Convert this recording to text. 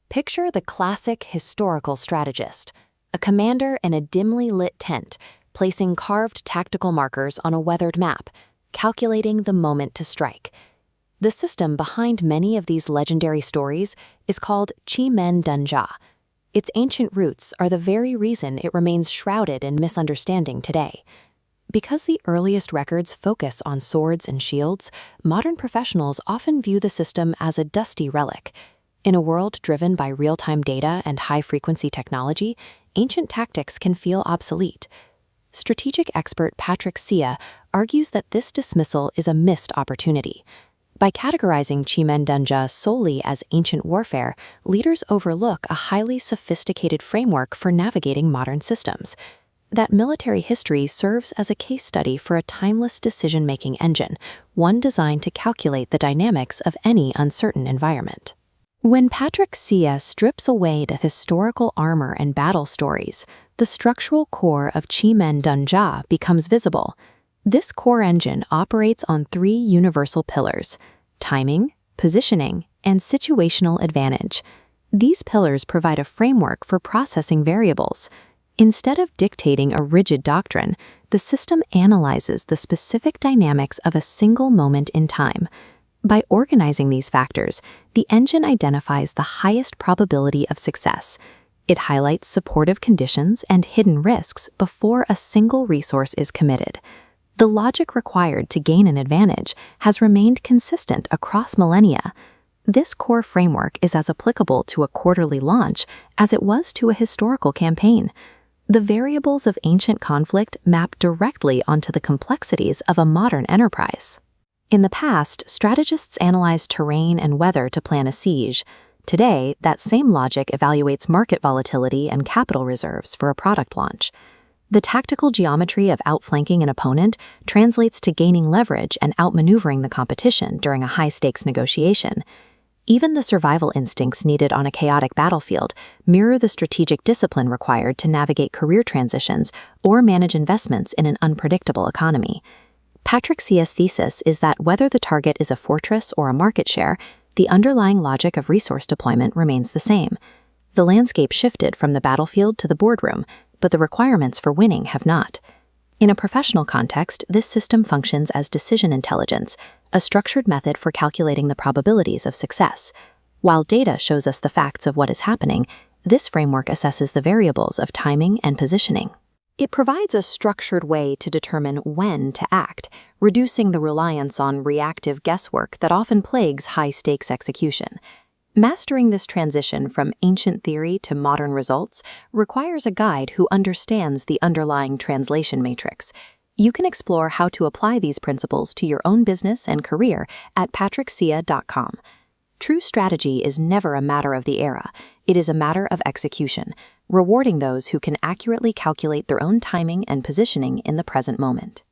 Picture the classic historical strategist, a commander in a dimly lit tent, placing carved tactical markers on a weathered map, calculating the moment to strike. The system behind many of these legendary stories is called Qi Men Dun Jia. Its ancient roots are the very reason it remains shrouded in misunderstanding today. Because the earliest records focus on swords and shields, modern professionals often view the system as a dusty relic. In a world driven by real-time data and high-frequency technology, ancient tactics can feel obsolete. Strategic expert Patrick Sia argues that this dismissal is a missed opportunity. By categorizing Qi Men Dun Jia solely as ancient warfare, leaders overlook a highly sophisticated framework for navigating modern systems. That military history serves as a case study for a timeless decision-making engine, one designed to calculate the dynamics of any uncertain environment. When Patrick Sia strips away the historical armor and battle stories, the structural core of Qi Men Dun Jia becomes visible. This core engine operates on three universal pillars: timing, positioning, and situational advantage. These pillars provide a framework for processing variables. Instead of dictating a rigid doctrine, the system analyzes the specific dynamics of a single moment in time. By organizing these factors, the engine identifies the highest probability of success. It highlights supportive conditions and hidden risks before a single resource is committed. The logic required to gain an advantage has remained consistent across millennia. This core framework is as applicable to a quarterly launch as it was to a historical campaign. The variables of ancient conflict map directly onto the complexities of a modern enterprise. In the past, strategists analyzed terrain and weather to plan a siege. Today, that same logic evaluates market volatility and capital reserves for a product launch. The tactical geometry of outflanking an opponent translates to gaining leverage and outmaneuvering the competition during a high-stakes negotiation. Even the survival instincts needed on a chaotic battlefield mirror the strategic discipline required to navigate career transitions or manage investments in an unpredictable economy. Patrick Sia's thesis is that whether the target is a fortress or a market share, the underlying logic of resource deployment remains the same. The landscape shifted from the battlefield to the boardroom, but the requirements for winning have not. In a professional context, this system functions as decision intelligence, a structured method for calculating the probabilities of success. While data shows us the facts of what is happening, this framework assesses the variables of timing and positioning. It provides a structured way to determine when to act, reducing the reliance on reactive guesswork that often plagues high-stakes execution. Mastering this transition from ancient theory to modern results requires a guide who understands the underlying translation matrix. You can explore how to apply these principles to your own business and career at patricksia.com. True strategy is never a matter of the era. It is a matter of execution, rewarding those who can accurately calculate their own timing and positioning in the present moment.